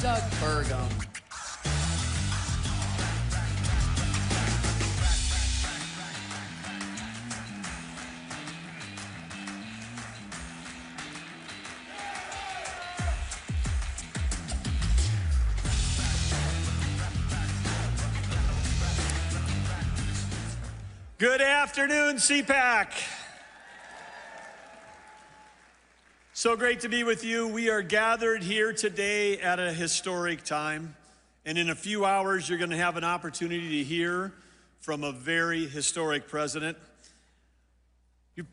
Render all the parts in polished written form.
Doug Burgum. Good afternoon, CPAC. So great to be with you. We are gathered here today at a historic time, and in a few hours you're going to have an opportunity to hear from a very historic president.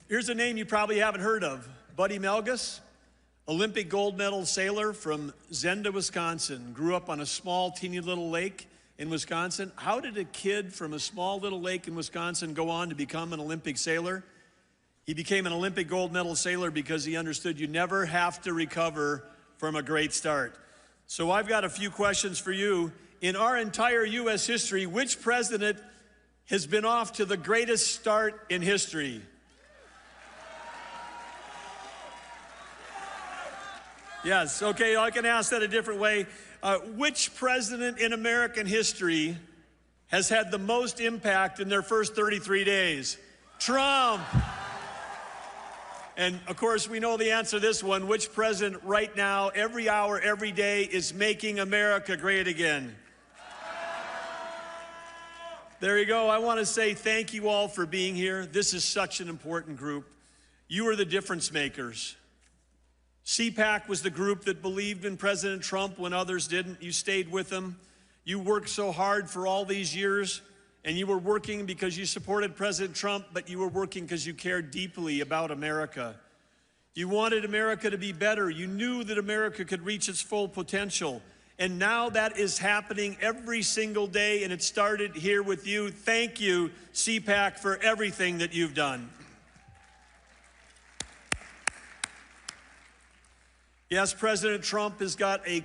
Here's a name you probably haven't heard of, Buddy Melgus, Olympic gold medal sailor from Zenda, Wisconsin, grew up on a small, teeny little lake in Wisconsin. How did a kid from a small little lake in Wisconsin go on to become an Olympic sailor? He became an Olympic gold medal sailor because he understood you never have to recover from a great start. So I've got a few questions for you. In our entire U.S. history, which president has been off to the greatest start in history? Yes, okay, I can ask that a different way. Which president in American history has had the most impact in their first 33 days? Trump. And of course, we know the answer to this one. Which president right now, every hour, every day, is making America great again? There you go. I want to say thank you all for being here. This is such an important group. You are the difference makers. CPAC was the group that believed in President Trump when others didn't. You stayed with him. You worked so hard for all these years, and you were working because you supported President Trump, but you were working because you cared deeply about America. You wanted America to be better. You knew that America could reach its full potential. And now that is happening every single day, and it started here with you. Thank you, CPAC, for everything that you've done. Yes, President Trump has got a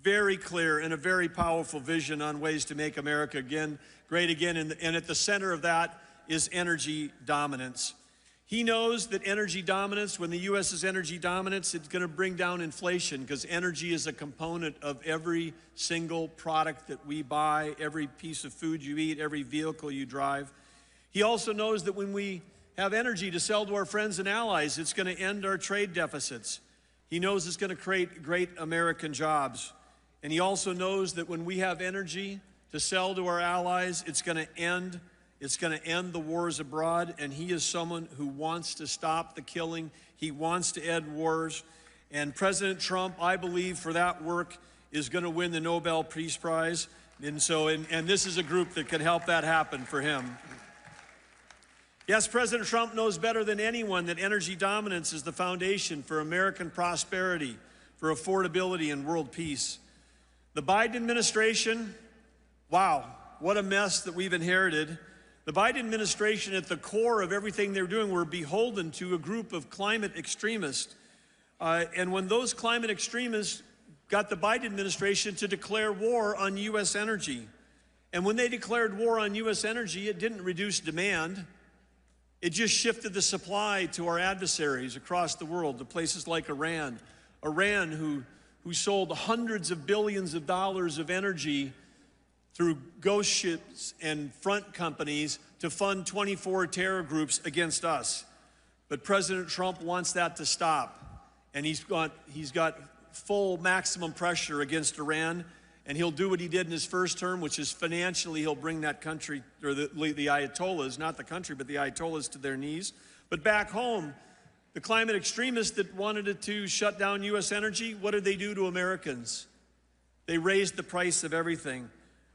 very clear and a very powerful vision on ways to make America great again, and at the center of that is energy dominance. He knows that energy dominance, when the U.S. is energy dominance, it's going to bring down inflation because energy is a component of every single product that we buy, every piece of food you eat, every vehicle you drive. He also knows that when we have energy to sell to our friends and allies, it's going to end our trade deficits. He knows it's going to create great American jobs. And he also knows that when we have energy to sell to our allies, it's going to end the wars abroad. And he is someone who wants to stop the killing. He wants to end wars. And President Trump, I believe, for that work, is going to win the Nobel Peace Prize. And this is a group that can help that happen for him. Yes, President Trump knows better than anyone that energy dominance is the foundation for American prosperity, for affordability and world peace. The Biden administration, wow, what a mess that we've inherited. The Biden administration, at the core of everything they're doing, we're beholden to a group of climate extremists. And when those climate extremists got the Biden administration to declare war on U.S. energy, and when they declared war on U.S. energy, it didn't reduce demand. It just shifted the supply to our adversaries across the world, to places like Iran. Iran, who sold hundreds of billions of dollars of energy through ghost ships and front companies to fund 24 terror groups against us. But President Trump wants that to stop. And he's got full maximum pressure against Iran. And he'll do what he did in his first term, which is financially he'll bring that country, or the Ayatollahs, not the country, but the Ayatollahs to their knees. But back home, the climate extremists that wanted it to shut down U.S. energy, what did they do to Americans? They raised the price of everything.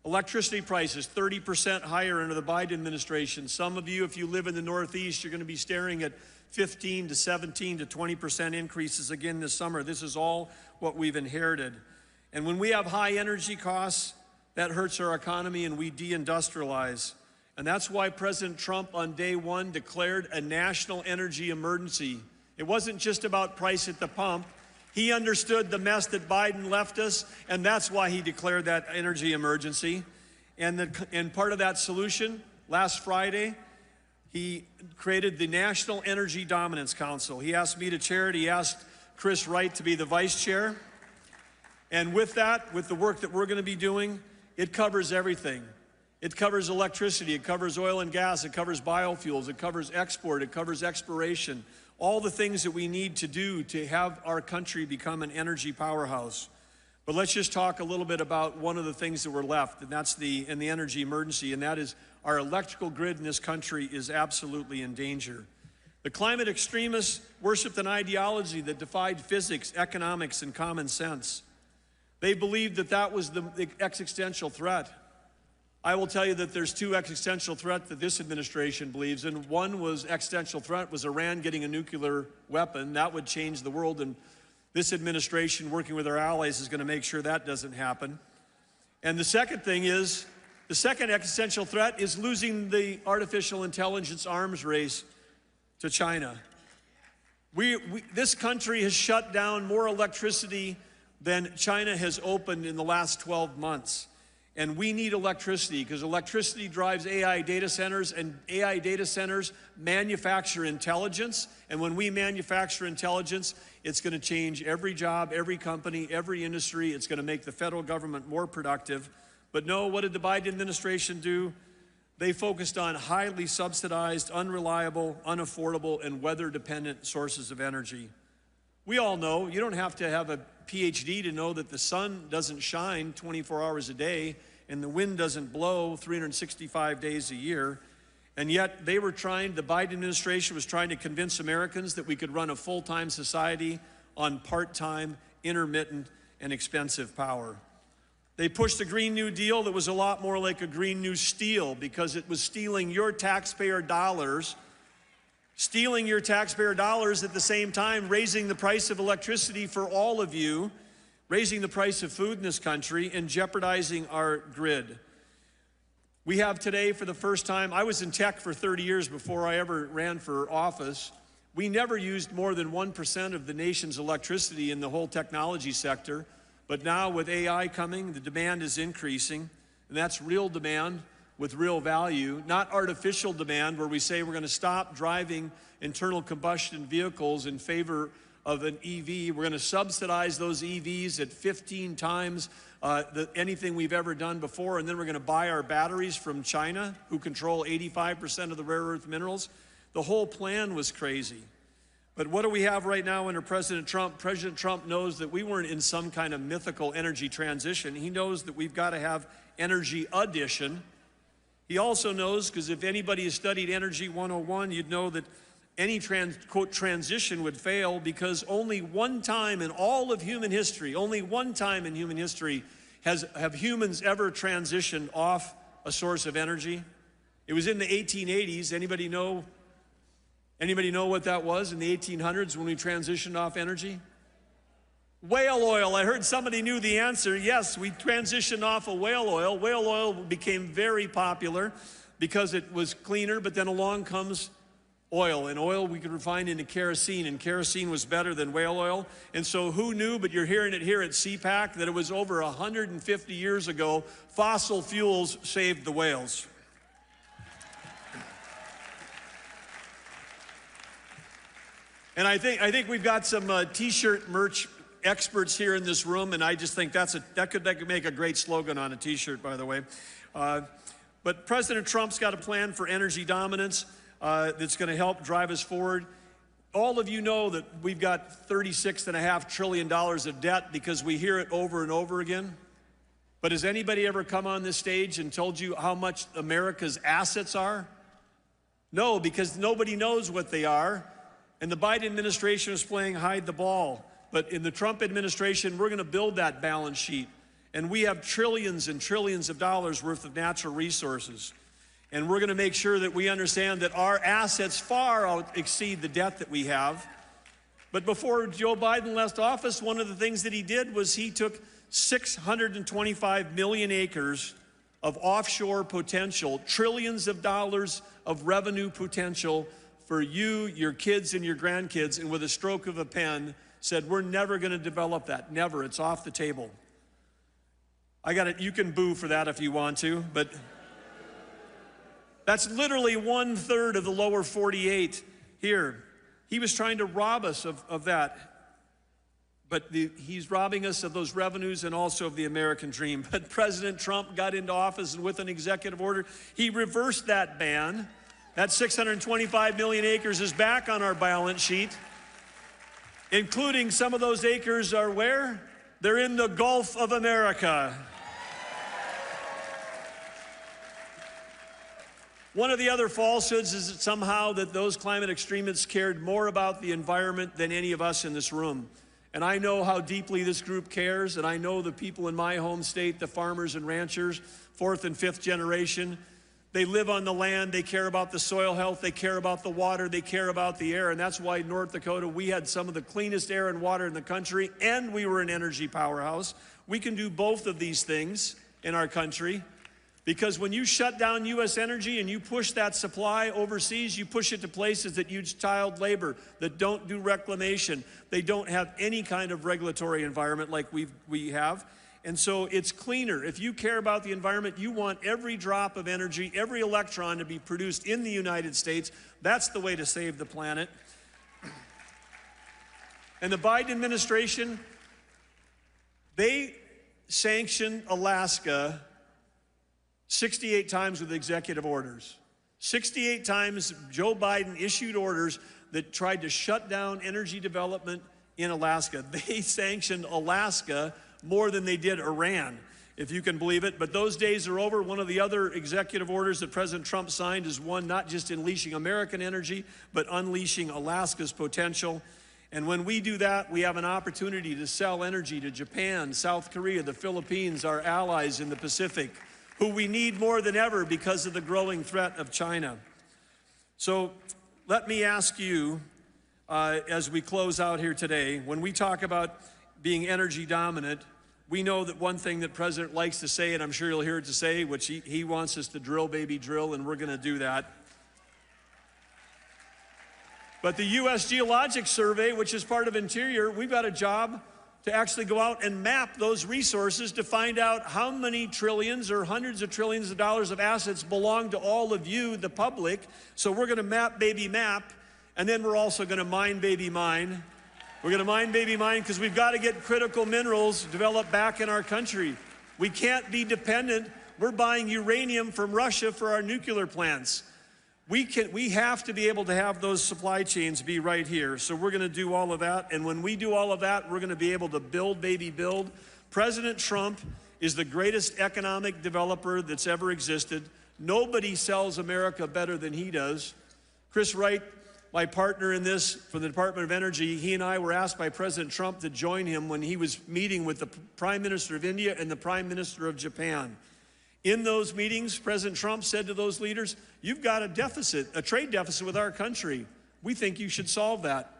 Electricity prices 30% higher under the Biden administration. Some of you, if you live in the Northeast, you're going to be staring at 15 to 17 to 20% increases again this summer. This is all what we've inherited. And when we have high energy costs, that hurts our economy and we deindustrialize. And that's why President Trump on day one declared a national energy emergency. It wasn't just about price at the pump. He understood the mess that Biden left us, and that's why he declared that energy emergency. And part of that solution, last Friday, he created the National Energy Dominance Council. He asked me to chair it. He asked Chris Wright to be the vice chair. And with that, with the work that we're going to be doing, it covers everything. It covers electricity, it covers oil and gas, it covers biofuels, it covers export, it covers exploration, all the things that we need to do to have our country become an energy powerhouse. But let's just talk a little bit about one of the things that were left, and that's the energy emergency, and that is our electrical grid in this country is absolutely in danger. The climate extremists worshiped an ideology that defied physics, economics, and common sense. They believed that that was the existential threat. I will tell you that there's two existential threats that this administration believes in. One was existential threat was Iran getting a nuclear weapon. That would change the world, and this administration, working with our allies, is going to make sure that doesn't happen. And the second thing is, the second existential threat is losing the artificial intelligence arms race to China. This country has shut down more electricity than China has opened in the last 12 months. And we need electricity because electricity drives AI data centers, and AI data centers manufacture intelligence. And when we manufacture intelligence, it's going to change every job, every company, every industry. It's going to make the federal government more productive. But no, what did the Biden administration do? They focused on highly subsidized, unreliable, unaffordable, and weather-dependent sources of energy. We all know, you don't have to have a PhD to know that the sun doesn't shine 24 hours a day and the wind doesn't blow 365 days a year. And yet the Biden administration was trying to convince Americans that we could run a full-time society on part-time, intermittent, and expensive power. They pushed a Green New Deal that was a lot more like a Green New Steel because it was stealing your taxpayer dollars at the same time, raising the price of electricity for all of you, raising the price of food in this country, and jeopardizing our grid. We have today, for the first time, I was in tech for 30 years before I ever ran for office. We never used more than 1% of the nation's electricity in the whole technology sector. But now with AI coming, the demand is increasing, and that's real demand with real value, not artificial demand where we say we're going to stop driving internal combustion vehicles in favor of an EV. We're going to subsidize those EVs at 15 times anything we've ever done before, and then we're going to buy our batteries from China, who control 85% of the rare earth minerals. The whole plan was crazy. But what do we have right now under President Trump? President Trump knows that we weren't in some kind of mythical energy transition. He knows that we've got to have energy addition. He also knows, because if anybody has studied Energy 101, you'd know that any quote, transition would fail because only one time in all of human history, only one time in human history have humans ever transitioned off a source of energy. It was in the 1880s. Anybody know what that was in the 1800s when we transitioned off energy? Whale oil. I heard somebody knew the answer. Yes, we transitioned off of whale oil. Whale oil became very popular because it was cleaner, but then along comes oil, and oil we could refine into kerosene, and kerosene was better than whale oil. And so who knew, but you're hearing it here at CPAC, that it was over 150 years ago, fossil fuels saved the whales. And I think we've got some t-shirt merch experts here in this room, and I just think that could make a great slogan on a t-shirt, by the way. But President Trump's got a plan for energy dominance that's going to help drive us forward. All of you know that we've got $36.5 trillion of debt because we hear it over and over again. But has anybody ever come on this stage and told you how much America's assets are? No, because nobody knows what they are. And the Biden administration is playing hide the ball. But in the Trump administration, we're going to build that balance sheet. And we have trillions and trillions of dollars worth of natural resources. And we're going to make sure that we understand that our assets far exceed the debt that we have. But before Joe Biden left office, one of the things that he did was he took 625 million acres of offshore potential, trillions of dollars of revenue potential for you, your kids, and your grandkids, and with a stroke of a pen said, we're never going to develop that. Never. It's off the table. I got it. You can boo for that if you want to, but that's literally 1/3 of the lower 48 here. He was trying to rob us of that. But he's robbing us of those revenues and also of the American dream. But President Trump got into office, and with an executive order, he reversed that ban. That 625 million acres is back on our balance sheet, including some of those acres are where? They're in the Gulf of America. One of the other falsehoods is that somehow that those climate extremists cared more about the environment than any of us in this room. And I know how deeply this group cares, and I know the people in my home state, the farmers and ranchers, fourth and fifth generation, they live on the land, they care about the soil health, they care about the water, they care about the air, and that's why in North Dakota, we had some of the cleanest air and water in the country, and we were an energy powerhouse. We can do both of these things in our country, because when you shut down U.S. energy and you push that supply overseas, you push it to places that use child labor, that don't do reclamation. They don't have any kind of regulatory environment like we have. And so it's cleaner. If you care about the environment, you want every drop of energy, every electron to be produced in the United States. That's the way to save the planet. And the Biden administration, they sanctioned Alaska 68 times with executive orders. 68 times Joe Biden issued orders that tried to shut down energy development in Alaska. They sanctioned Alaska more than they did Iran, if you can believe it. But those days are over. One of the other executive orders that President Trump signed is one not just unleashing American energy, but unleashing Alaska's potential. And when we do that, we have an opportunity to sell energy to Japan, South Korea, the Philippines, our allies in the Pacific, who we need more than ever because of the growing threat of China. So let me ask you, as we close out here today, when we talk about being energy dominant, we know that one thing that President likes to say, and I'm sure you'll hear it to say, which he wants us to drill, baby, drill, and we're gonna do that. But the U.S. Geologic Survey, which is part of Interior, we've got a job to actually go out and map those resources to find out how many trillions or hundreds of trillions of dollars of assets belong to all of you, the public. So we're gonna map, baby, map, and then we're also gonna mine, baby, mine. We're gonna mine, baby, mine, because we've got to get critical minerals developed back in our country. We can't be dependent. We're buying uranium from Russia for our nuclear plants. We have to be able to have those supply chains be right here. So we're gonna do all of that. And when we do all of that, we're gonna be able to build, baby, build. President Trump is the greatest economic developer that's ever existed. Nobody sells America better than he does. Chris Wright, my partner in this from the Department of Energy, he and I were asked by President Trump to join him when he was meeting with the Prime Minister of India and the Prime Minister of Japan. In those meetings, President Trump said to those leaders, you've got a deficit, a trade deficit with our country. We think you should solve that.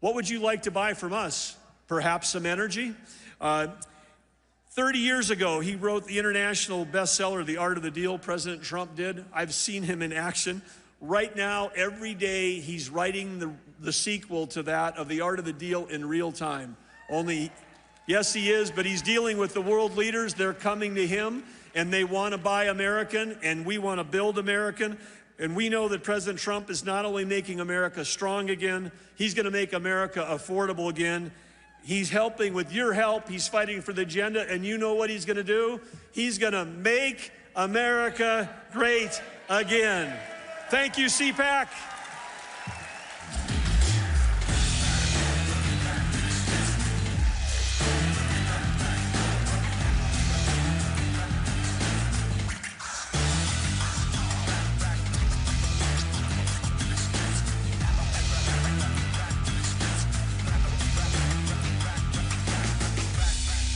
What would you like to buy from us? Perhaps some energy? 30 years ago, he wrote the international bestseller, The Art of the Deal, President Trump did. I've seen him in action. Right now, every day, he's writing the sequel to that of The Art of the Deal in real time. Only, yes, he is, but he's dealing with the world leaders. They're coming to him, and they want to buy American, and we want to build American. And we know that President Trump is not only making America strong again, he's going to make America affordable again. He's helping with your help. He's fighting for the agenda, and you know what he's going to do? He's going to make America great again. Thank you, CPAC.